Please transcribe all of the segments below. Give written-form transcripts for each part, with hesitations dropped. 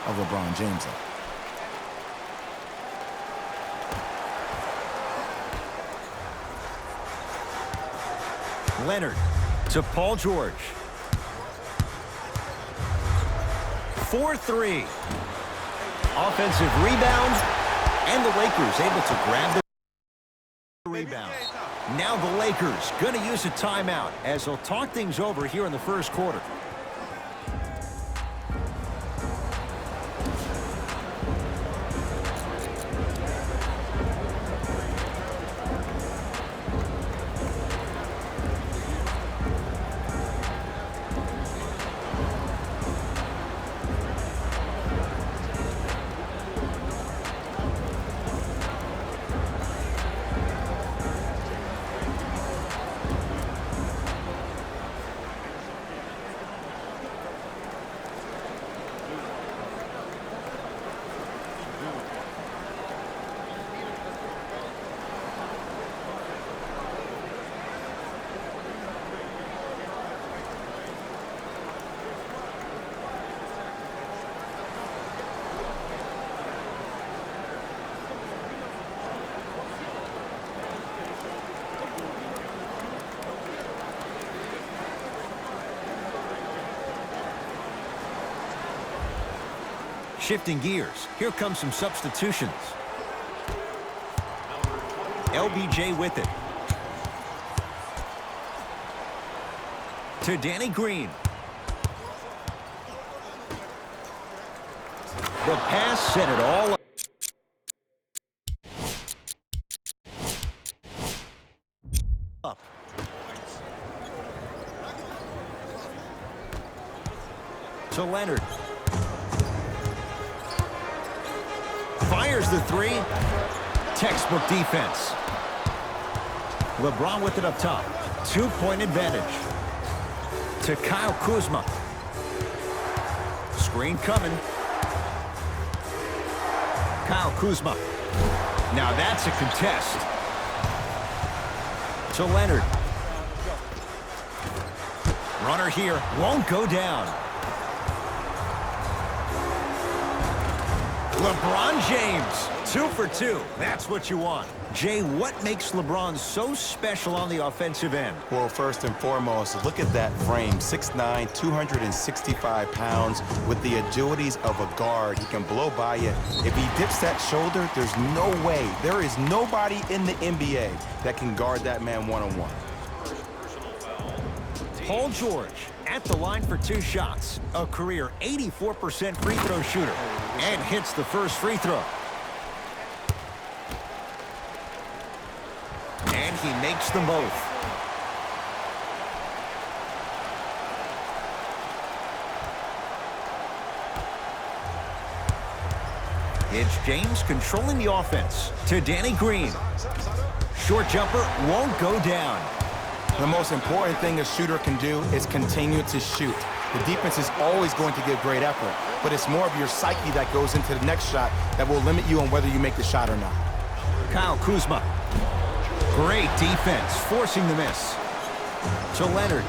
of LeBron James. Leonard to Paul George. 4-3. Offensive rebound, and the Lakers able to grab the rebound. Now the Lakers going to use a timeout as they'll talk things over here in the first quarter. Shifting gears, here comes some substitutions. LBJ with it. To Danny Green. The pass set it all up. To Leonard. Fires the three. Textbook defense. LeBron with it up top. 2-point advantage. To Kyle Kuzma. Screen coming. Kyle Kuzma. Now that's a contest. To Leonard. Runner here. Won't go down. LeBron James, 2 for 2. That's what you want. Jay, what makes LeBron so special on the offensive end? Well, first and foremost, look at that frame. 6'9", 265 pounds with the agilities of a guard. He can blow by you. If he dips that shoulder, there's no way. There is nobody in the NBA that can guard that man one-on-one. Paul George at the line for 2 shots. A career 84% free throw shooter. And hits the first free throw. And he makes them both. It's James controlling the offense. To Danny Green. Short jumper won't go down. The most important thing a shooter can do is continue to shoot. The defense is always going to give great effort, but it's more of your psyche that goes into the next shot that will limit you on whether you make the shot or not. Kyle Kuzma. Great defense, forcing the miss. To Leonard.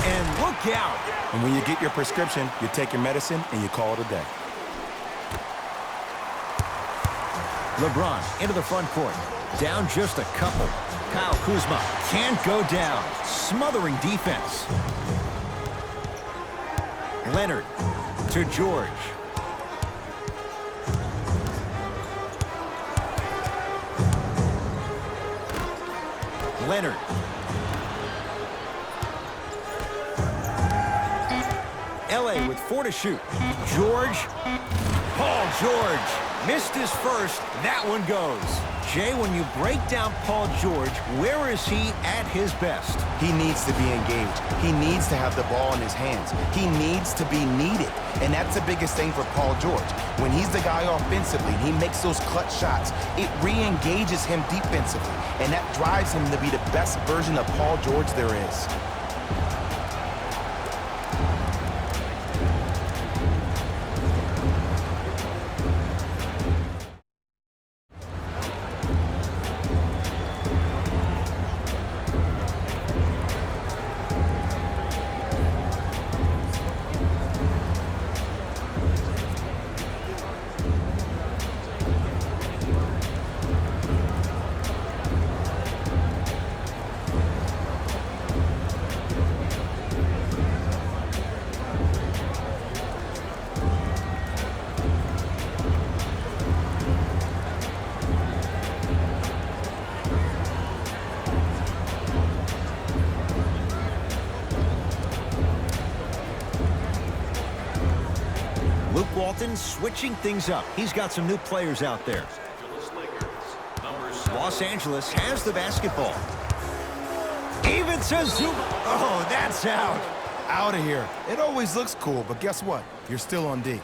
And look out. And when you get your prescription, you take your medicine and you call it a day. LeBron into the front court. Down just a couple. Kyle Kuzma can't go down. Smothering defense. Leonard to George. Leonard. LA with 4 to shoot. George. Paul George missed his first. That one goes. Jay, when you break down Paul George, where is he at his best? He needs to be engaged. He needs to have the ball in his hands. He needs to be needed. And that's the biggest thing for Paul George. When he's the guy offensively, he makes those clutch shots. It re-engages him defensively. And that drives him to be the best version of Paul George there is. Luke Walton switching things up. He's got some new players out there. Los Angeles has the basketball. Even to Zuma. Oh, that's out. Out of here. It always looks cool, but guess what? You're still on D.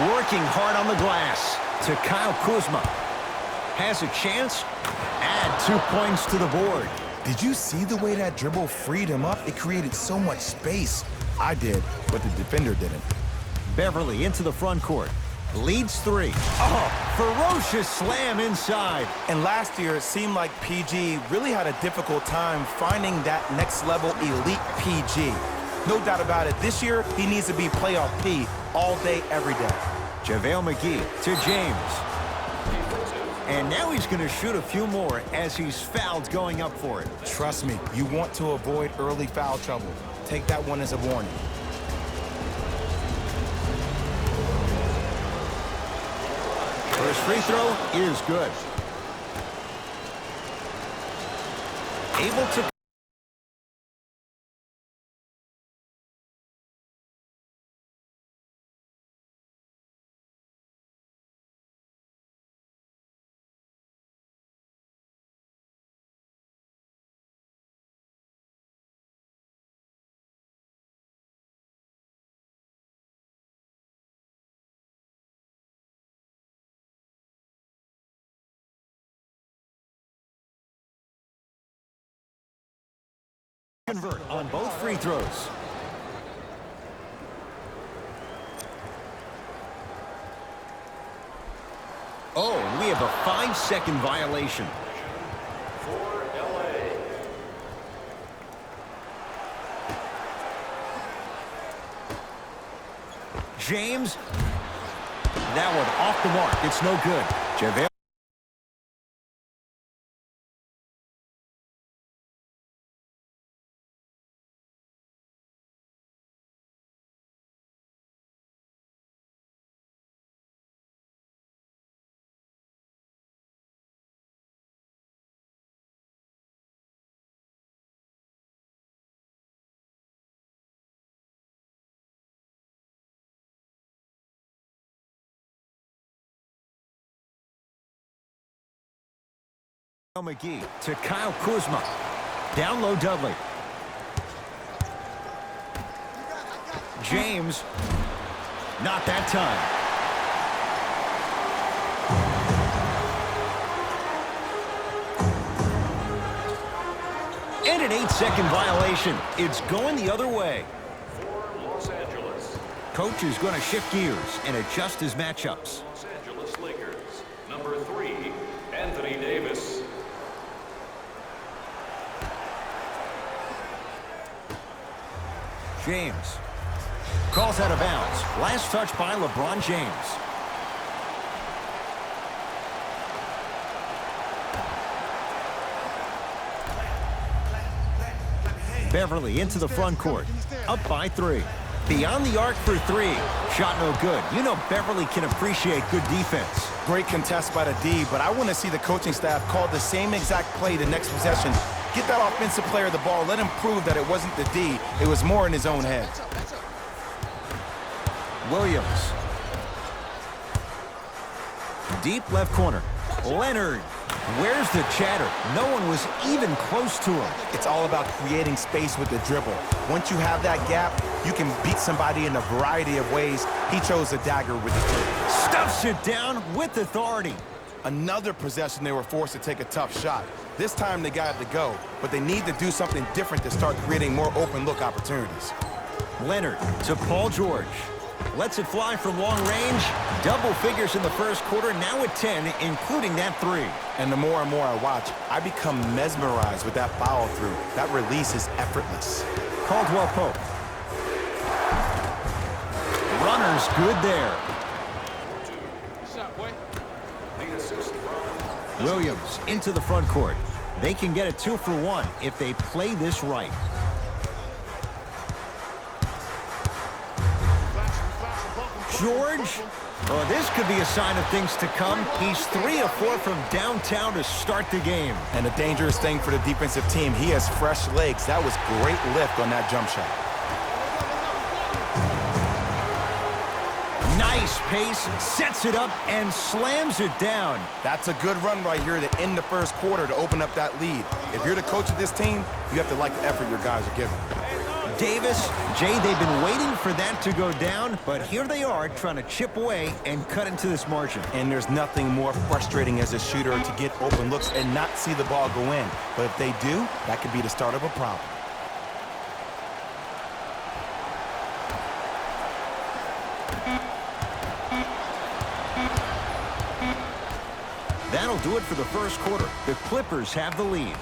Working hard on the glass to Kyle Kuzma. Has a chance. Add 2 points to the board. Did you see the way that dribble freed him up? It created so much space. I did, but the defender didn't. Beverly into the front court. Leads 3. Oh, ferocious slam inside. And last year, it seemed like PG really had a difficult time finding that next-level elite PG. No doubt about it, this year, he needs to be playoff P all day, every day. JaVale McGee to James. And now he's going to shoot a few more as he's fouled going up for it. Trust me, you want to avoid early foul trouble. Take that one as a warning. First free throw is good. Able to... convert on both free throws. Oh, and we have a 5-second violation. For LA. James. That one off the mark. It's no good. JaVale. McGee to Kyle Kuzma. Down low Dudley. James. Not that time. And an 8-second violation. It's going the other way. For Los Angeles. Coach is going to shift gears and adjust his matchups. Los Angeles Lakers. Number 3, Anthony Davis. James calls out of bounds. Last touch by LeBron James. Beverly into the front court. Up by 3. Beyond the arc for 3. Shot no good. You know Beverly can appreciate good defense. Great contest by the D, but I want to see the coaching staff call the same exact play the next possession. Get that offensive player the ball. Let him prove that it wasn't the D. It was more in his own head. Williams. Deep left corner. Leonard. Where's the chatter? No one was even close to him. It's all about creating space with the dribble. Once you have that gap, you can beat somebody in a variety of ways. He chose a dagger with his dribble. Stuffs it down with authority. Another possession, they were forced to take a tough shot. This time they got to go, but they need to do something different to start creating more open look opportunities. Leonard to Paul George. Lets it fly from long range. Double figures in the first quarter, now at 10, including that 3. And the more and more I watch, I become mesmerized with that follow-through. That release is effortless. Caldwell Pope. Runner's good there. Williams into the front court. They can get a 2 for 1 if they play this right. George Well, this could be a sign of things to come. He's 3 of 4 from downtown to start the game. And a dangerous thing for the defensive team, he has fresh legs. That was great lift on that jump shot. Nice pace, sets it up, and slams it down. That's a good run right here to end the first quarter to open up that lead. If you're the coach of this team, you have to like the effort your guys are giving. Davis, Jay, they've been waiting for that to go down, but here they are trying to chip away and cut into this margin. And there's nothing more frustrating as a shooter to get open looks and not see the ball go in. But if they do, that could be the start of a problem. That'll do it for the first quarter. The Clippers have the lead.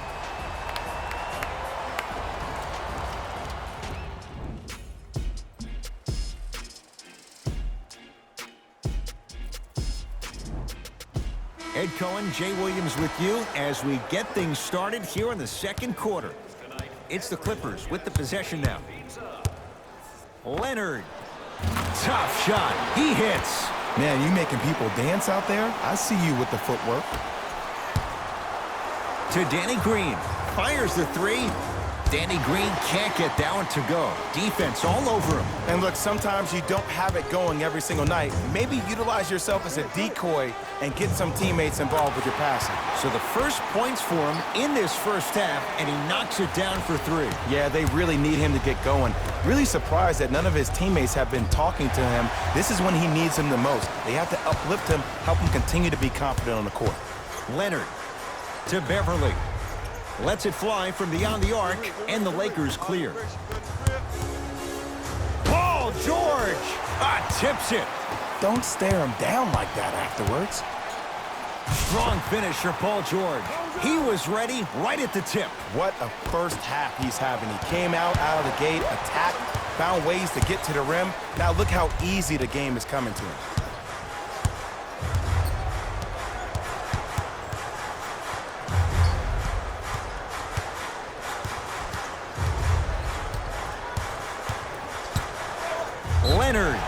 Ed Cohen, Jay Williams with you as we get things started here in the second quarter. It's the Clippers with the possession now. Leonard. Tough shot. He hits. Man, you making people dance out there? I see you with the footwork. To Danny Green. Fires the three. Danny Green can't get that one to go. Defense all over him. And look, sometimes you don't have it going every single night. Maybe utilize yourself as a decoy and get some teammates involved with your passing. So the first points for him in this first half, and he knocks it down for 3. Yeah, they really need him to get going. Really surprised that none of his teammates have been talking to him. This is when he needs him the most. They have to uplift him, help him continue to be confident on the court. Leonard to Beverly. Lets it fly from beyond the arc, and the Lakers clear. Paul George tips it. Don't stare him down like that afterwards. Strong finish for Paul George. He was ready right at the tip. What a first half he's having. He came out of the gate, attacked, found ways to get to the rim. Now look how easy the game is coming to him. Leonard.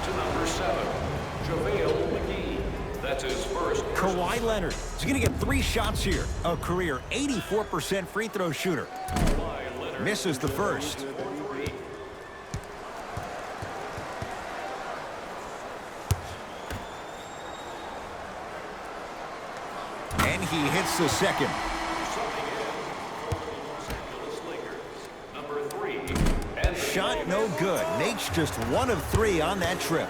To number 7, JaVale McGee. That's his first. Kawhi Leonard is going to get 3 shots here. A career 84% free throw shooter. Misses the first. And he hits the second. Shot no good. Nate's just 1 of 3 on that trip.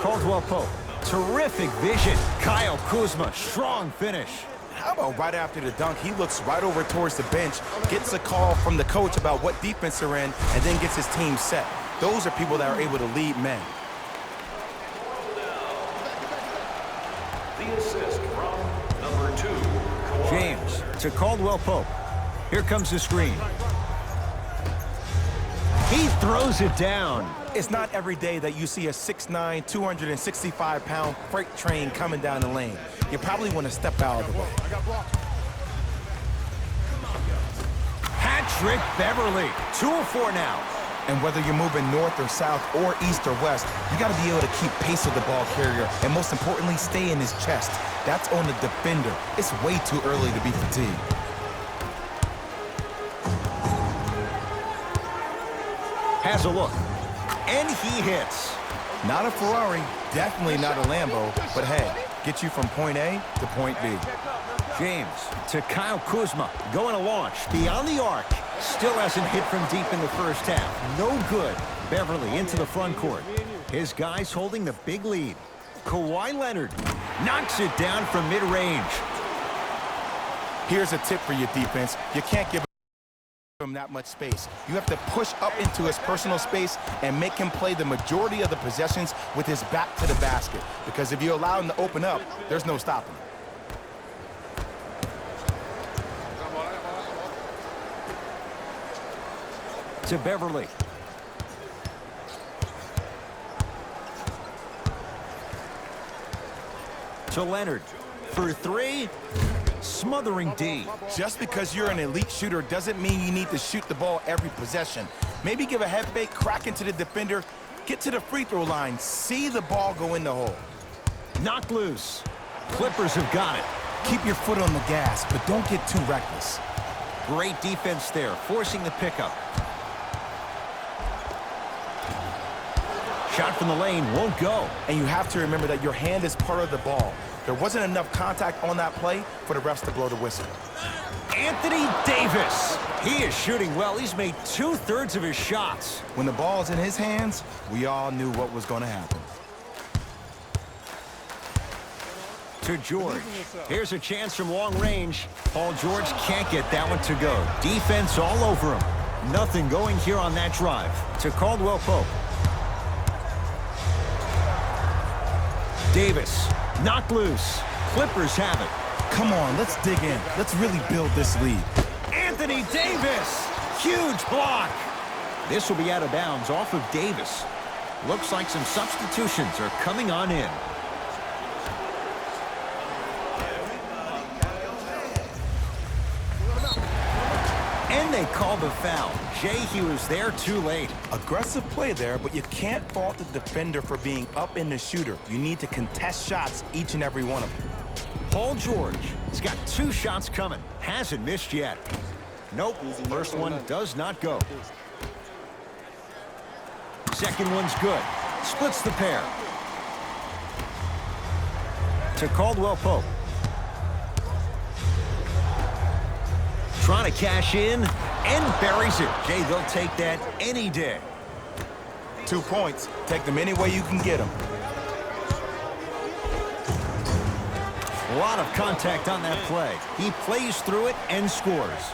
Caldwell Pope. Terrific vision. Kyle Kuzma. Strong finish. How about right after the dunk, he looks right over towards the bench, gets a call from the coach about what defense they're in, and then gets his team set. Those are people that are able to lead men. The assist from number 2, Kawhi. James to Caldwell Pope. Here comes the screen. He throws it down. It's not every day that you see a 6'9", 265-pound freight train coming down the lane. You probably want to step out of the way. Patrick Beverly. 2 of 4 now. And whether you're moving north or south or east or west, you got to be able to keep pace with the ball carrier and most importantly, stay in his chest. That's on the defender. It's way too early to be fatigued. Has a look. And he hits. Not a Ferrari, definitely not a Lambo, but hey, get you from point A to point B. James to Kyle Kuzma. Going to launch beyond the arc. Still hasn't hit from deep in the first half. No good. Beverly into the front court. His guys holding the big lead. Kawhi Leonard knocks it down from mid-range. Here's a tip for your defense. You can't give him that much space. You have to push up into his personal space and make him play the majority of the possessions with his back to the basket. Because if you allow him to open up, there's no stopping him. To Beverly. To Leonard. For 3. Smothering D. Just because you're an elite shooter doesn't mean you need to shoot the ball every possession. Maybe give a head fake, crack into the defender, Get to the free throw line. See the ball go in the hole. Knocked loose. Clippers have got it. Keep your foot on the gas, but don't get too reckless. Great defense there, forcing the pickup. Shot from the lane won't go. And you have to remember that your hand is part of the ball. There wasn't enough contact on that play for the refs to blow the whistle. Anthony Davis. He is shooting well. He's made 2/3 of his shots. When the ball's in his hands, we all knew what was going to happen. To George. Here's a chance from long range. Paul George can't get that one to go. Defense all over him. Nothing going here on that drive. To Caldwell Pope. Davis. Knocked loose. Clippers have it. Come on, let's dig in. Let's really build this lead. Anthony Davis. Huge block. This will be out of bounds off of Davis. Looks like some substitutions are coming on in. And they called the foul. Jay, he was there too late. Aggressive play there, but you can't fault the defender for being up in the shooter. You need to contest shots, each and every one of them. Paul George has got 2 shots coming. Hasn't missed yet. Nope. First one does not go. Second one's good. Splits the pair. To Caldwell Pope. Trying to cash in and buries it. Jay, they'll take that any day. 2 points. Take them any way you can get them. A lot of contact on that play. He plays through it and scores.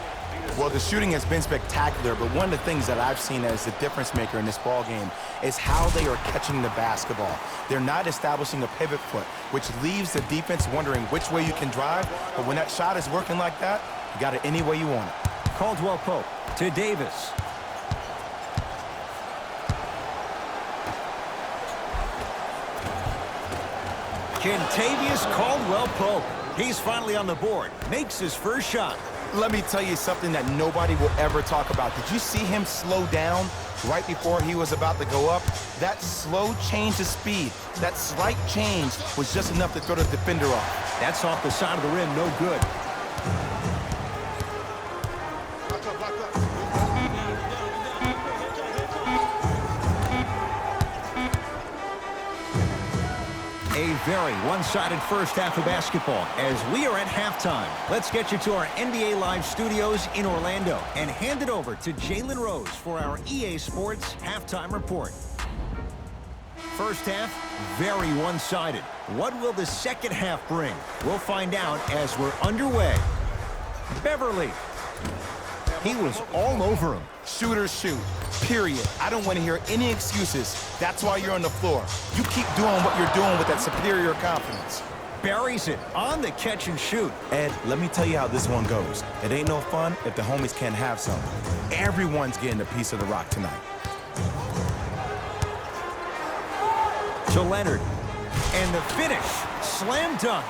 Well, the shooting has been spectacular, but one of the things that I've seen as the difference maker in this ball game is how they are catching the basketball. They're not establishing a pivot foot, which leaves the defense wondering which way you can drive, but when that shot is working like that, you got it any way you want it. Caldwell Pope to Davis. Kentavious Caldwell Pope. He's finally on the board. Makes his first shot. Let me tell you something that nobody will ever talk about. Did you see him slow down right before he was about to go up? That slow change of speed, that slight change was just enough to throw the defender off. That's off the side of the rim, no good. A very one-sided first half of basketball as we are at halftime. Let's get you to our NBA Live studios in Orlando and hand it over to Jalen Rose for our EA Sports halftime report. First half, very one-sided. What will the second half bring? We'll find out as we're underway. Beverly. He was all over him. Shooters shoot, period. I don't want to hear any excuses. That's why you're on the floor. You keep doing what you're doing with that superior confidence. Buries it on the catch and shoot. Ed, let me tell you how this one goes. It ain't no fun if the homies can't have some. Everyone's getting a piece of the rock tonight. To Leonard. And the finish. Slam dunk.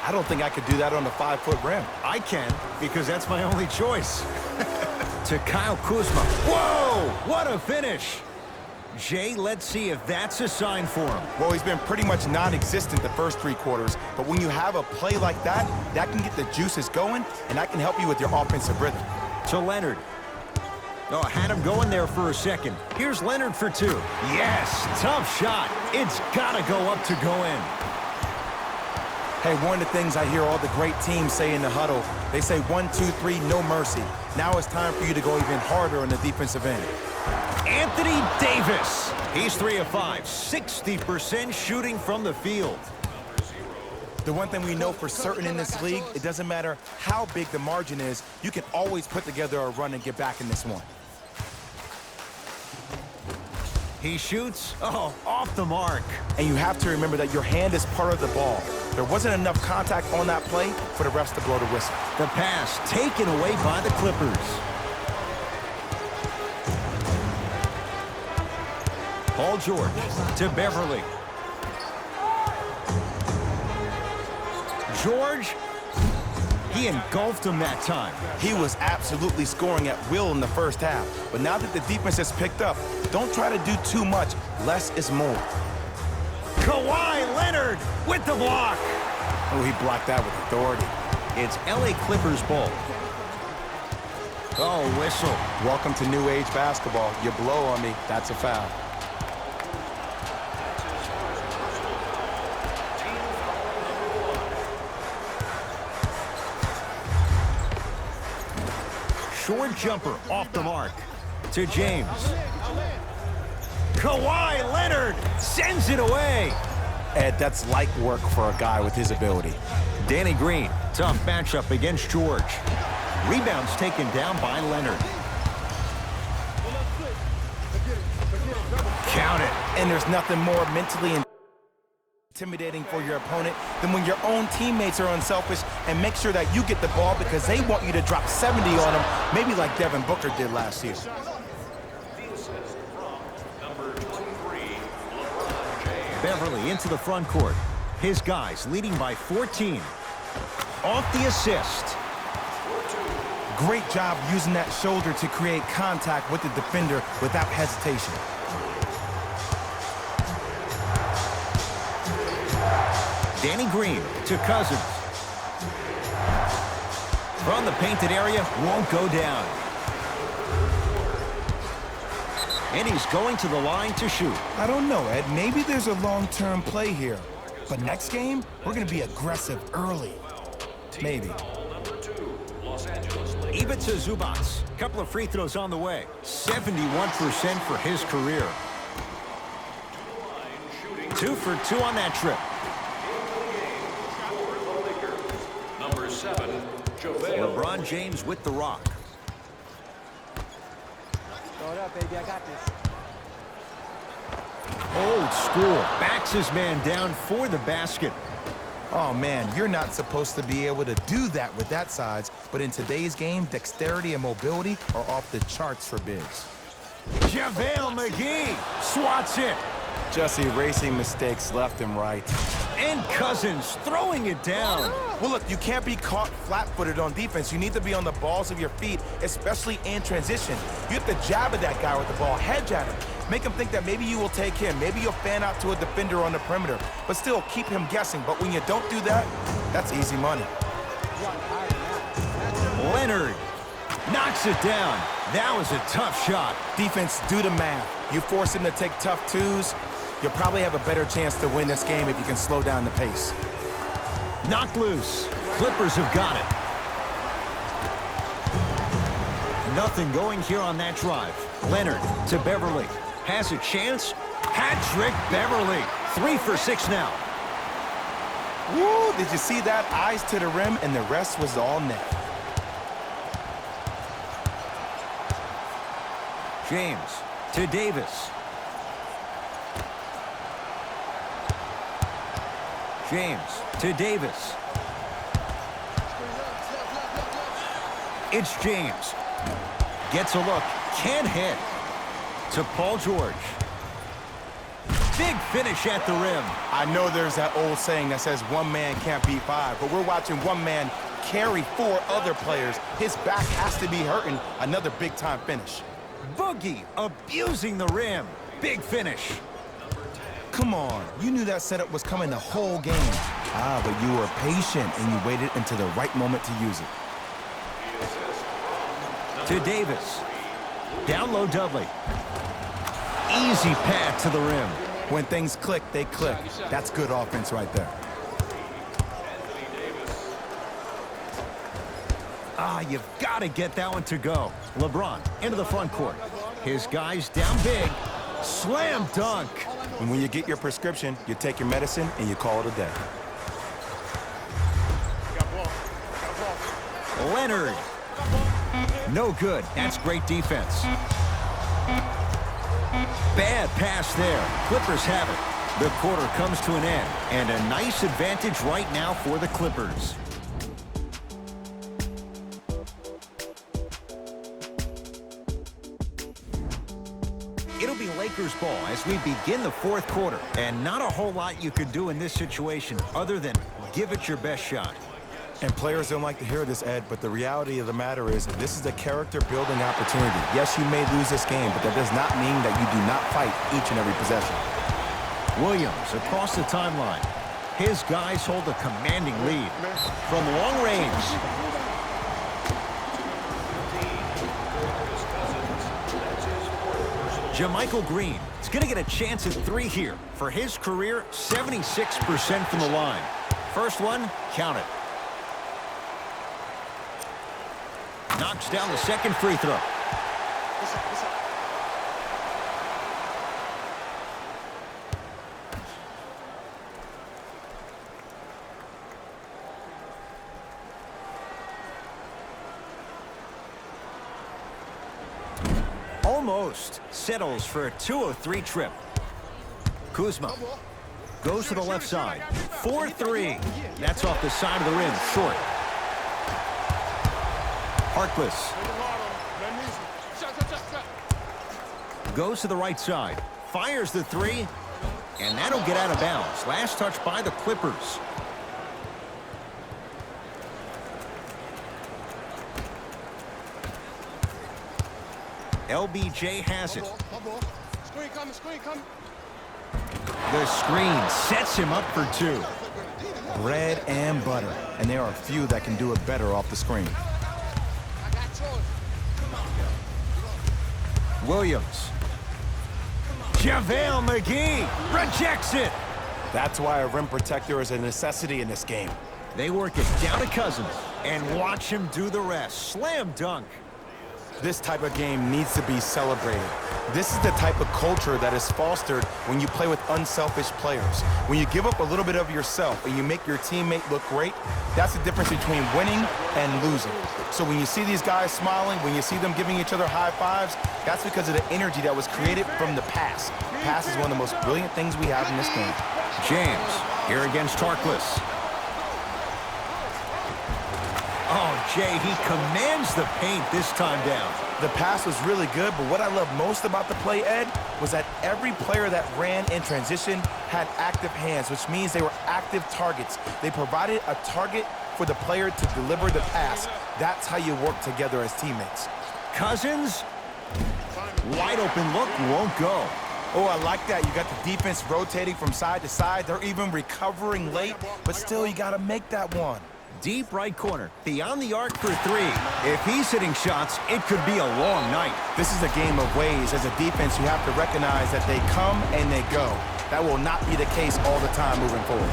I don't think I could do that on the 5-foot rim. I can, because that's my only choice. To Kyle Kuzma. Whoa! What a finish! Jay, let's see if that's a sign for him. Well, he's been pretty much non-existent the first 3 quarters, but when you have a play like that, that can get the juices going, and that can help you with your offensive rhythm. To Leonard. Oh, had him going there for a second. Here's Leonard for 2. Yes, tough shot. It's got to go up to go in. Hey, one of the things I hear all the great teams say in the huddle, they say 1, 2, 3, no mercy. Now it's time for you to go even harder on the defensive end. Anthony Davis. He's 3 of 5, 60% shooting from the field. The one thing we know for certain in this league, it doesn't matter how big the margin is, you can always put together a run and get back in this one. He shoots, off the mark. And you have to remember that your hand is part of the ball. There wasn't enough contact on that play for the refs to blow the whistle. The pass taken away by the Clippers. Paul George to Beverly. George, he engulfed him that time. He was absolutely scoring at will in the first half. But now that the defense has picked up, Don't try to do too much. Less is more. Kawhi Leonard with the block. Oh, he blocked that with authority. It's LA Clippers ball. Oh, whistle. Welcome to new age basketball. You blow on me, that's a foul. Short jumper off the mark to James. Kawhi Leonard sends it away. Ed, that's light work for a guy with his ability. Danny Green, tough matchup against George. Rebounds taken down by Leonard. Count it. And there's nothing more mentally intimidating for your opponent than when your own teammates are unselfish and make sure that you get the ball because they want you to drop 70 on them, maybe like Devin Booker did last year. Beverly into the front court. His guys leading by 14. Off the assist. Great job using that shoulder to create contact with the defender without hesitation. Danny Green to Cousins. From the painted area, won't go down. And he's going to the line to shoot. I don't know, Ed. Maybe there's a long-term play here. But next game, we're going to be aggressive early. Maybe. Ivica Zubac. Couple of free throws on the way. 71% for his career. 2 for 2 on that trip. Number 7, JaVale. LeBron James with the rock. Throw it up, baby. I got this. Old school. Backs his man down for the basket. Oh, man, you're not supposed to be able to do that with that size, but in today's game, dexterity and mobility are off the charts for bigs. JaVale McGee swats it. Just erasing mistakes left and right. And Cousins throwing it down. Well, look, you can't be caught flat-footed on defense. You need to be on the balls of your feet, especially in transition. You have to jab at that guy with the ball, hedge at him. Make him think that maybe you will take him. Maybe you'll fan out to a defender on the perimeter, but still keep him guessing. But when you don't do that, that's easy money. Leonard knocks it down. That was a tough shot. Defense, do the math. You force him to take tough twos, you'll probably have a better chance to win this game if you can slow down the pace. Knocked loose. Clippers have got it. Nothing going here on that drive. Leonard to Beverly. Has a chance. Hat-trick Beverly. 3 for 6 now. Woo! Did you see that? Eyes to the rim, and the rest was all net. James to Davis. James to Davis. It's James. Gets a look. Can't hit. To Paul George. Big finish at the rim. I know there's that old saying that says one man can't beat 5, but we're watching one man carry 4 other players. His back has to be hurting. Another big-time finish. Boogie abusing the rim. Big finish. Come on. You knew that setup was coming the whole game. Ah, but you were patient, and you waited until the right moment to use it. To Davis. Down low Dudley. Easy pass to the rim. When things click, they click. That's good offense right there. Ah, you've got to get that one to go. LeBron into the front court. His guys down big. Slam dunk. And when you get your prescription, you take your medicine and you call it a day. Leonard. No good. That's great defense. Bad pass there. Clippers have it. The quarter comes to an end, and a nice advantage right now for the Clippers. It'll be Lakers ball as we begin the fourth quarter, and not a whole lot you could do in this situation other than give it your best shot. And players don't like to hear this, Ed, but the reality of the matter is that this is a character-building opportunity. Yes, you may lose this game, but that does not mean that you do not fight each and every possession. Williams across the timeline. His guys hold a commanding lead. From long range. JaMychal Green is going to get a chance at 3 here. For his career, 76% from the line. First one, count it. Knocks down the second free throw. Almost settles for a 2-of-3 trip. Kuzma goes to the left side. 4-3. That's off the side of the rim, short. Harkless goes to the right side. Fires the 3, and that'll get out of bounds. Last touch by the Clippers. LBJ has it. The screen sets him up for 2. Bread and butter, and there are few that can do it better off the screen. Williams. JaVale McGee rejects it. That's why a rim protector is a necessity in this game. They work it down to Cousins and watch him do the rest. Slam dunk. This type of game needs to be celebrated. This is the type of culture that is fostered when you play with unselfish players. When you give up a little bit of yourself and you make your teammate look great, that's the difference between winning and losing. So when you see these guys smiling, when you see them giving each other high fives, that's because of the energy that was created from the pass. Pass is one of the most brilliant things we have in this game. James here against Harkless. Oh, Jay, he commands the paint this time down. The pass was really good, but what I love most about the play, Ed, was that every player that ran in transition had active hands, which means they were active targets. They provided a target for the player to deliver the pass. That's how you work together as teammates. Cousins, wide open look, won't go. Oh, I like that. You got the defense rotating from side to side. They're even recovering late, but still you got to make that one. Deep right corner, beyond the arc for 3. If he's hitting shots, it could be a long night. This is a game of ways. As a defense, you have to recognize that they come and they go. That will not be the case all the time moving forward.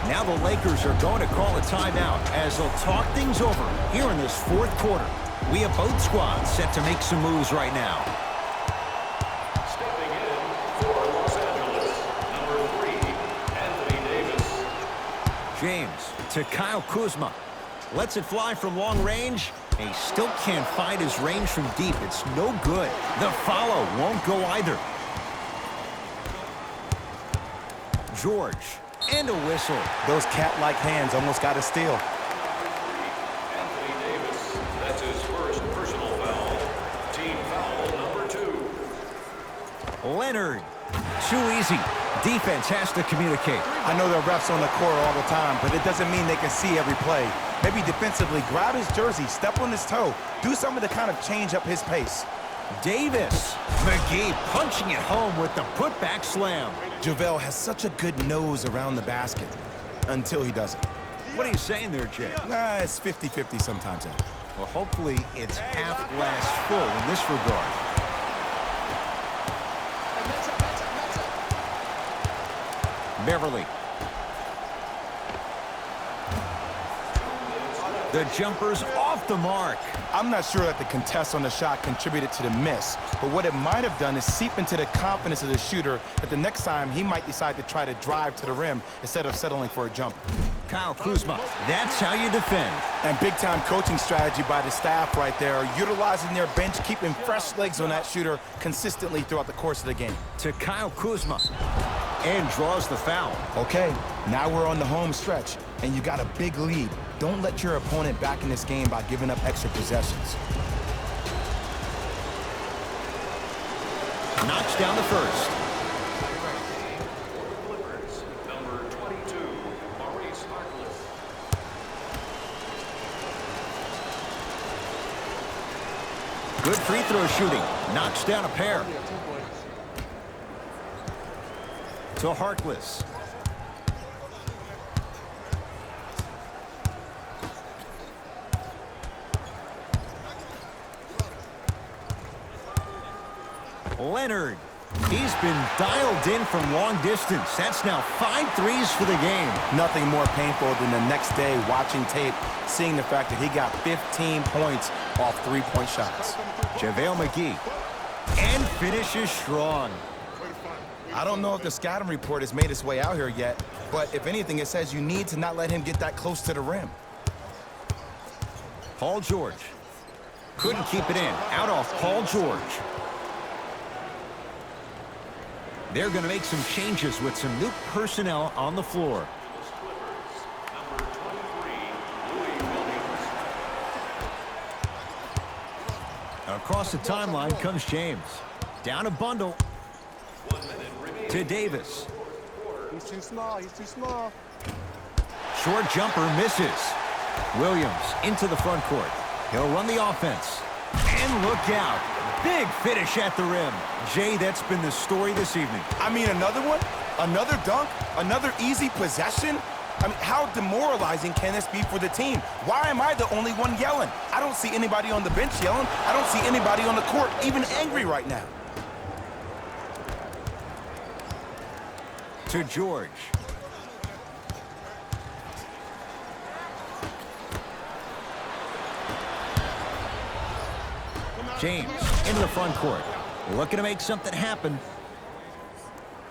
Now the Lakers are going to call a timeout as they'll talk things over here in this 4th quarter. We have both squads set to make some moves right now. Stepping in for Los Angeles, number 3, Anthony Davis. James to Kyle Kuzma. Lets it fly from long range. He still can't find his range from deep. It's no good. The follow won't go either. George. And a whistle. Those cat-like hands almost got a steal. Anthony Davis, that's his first personal foul. Team foul number 2. Leonard. Too easy. Defense has to communicate. I know there are refs on the court all the time, but it doesn't mean they can see every play. Maybe defensively, grab his jersey, step on his toe, do something to kind of change up his pace. Davis. McGee punching it home with the putback slam. JaVale has such a good nose around the basket until he doesn't. What are you saying there, Jay? It's 50-50 sometimes. Well, hopefully it's half glass full in this regard. Beverly. The jumper's off the mark. I'm not sure that the contest on the shot contributed to the miss, but what it might have done is seep into the confidence of the shooter that the next time he might decide to try to drive to the rim instead of settling for a jumper. Kyle Kuzma, that's how you defend. And big-time coaching strategy by the staff right there, utilizing their bench, keeping fresh legs on that shooter consistently throughout the course of the game. To Kyle Kuzma, and draws the foul. Okay, now we're on the home stretch, and you got a big lead. Don't let your opponent back in this game by giving up extra possessions. Knocks down the first. Clippers, number 22, Maurice Harkless. Good free throw shooting. Knocks down a pair. Only a 2 points. To Harkless. Leonard. He's been dialed in from long distance. That's now 5 threes for the game. Nothing more painful than the next day watching tape, seeing the fact that he got 15 points off 3-point shots. JaVale McGee. And finishes strong. I don't know if the scouting report has made its way out here yet, but if anything, it says you need to not let him get that close to the rim. Paul George. Couldn't keep it in. Out off Paul George. They're going to make some changes with some new personnel on the floor. Number 23, Louis Williams. Across the timeline comes James. Down a bundle 1 minute remaining. to Davis. He's too small. He's too small. Short jumper misses. Williams into the front court. He'll run the offense. And look out. Big finish at the rim. Jay, that's been the story this evening. I mean, another one? Another dunk? Another easy possession? I mean, how demoralizing can this be for the team? Why am I the only one yelling? I don't see anybody on the bench yelling. I don't see anybody on the court even angry right now. To George. James into the front court. Looking to make something happen.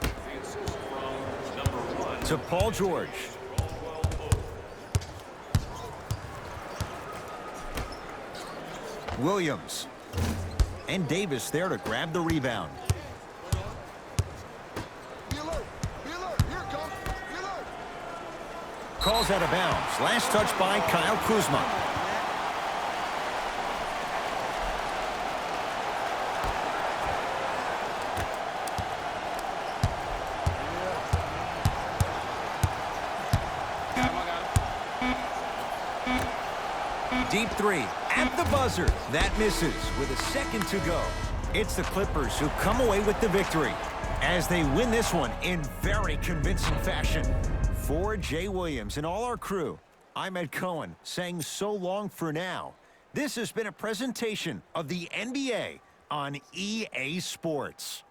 The assist from number 1. To Paul George. Williams. And Davis there to grab the rebound. Calls out of bounds. Last touch by Kyle Kuzma. Deep three at the buzzer. That misses with a second to go. It's the Clippers who come away with the victory as they win this one in very convincing fashion. For Jay Williams and all our crew, I'm Ed Cohen saying so long for now. This has been a presentation of the NBA on EA Sports.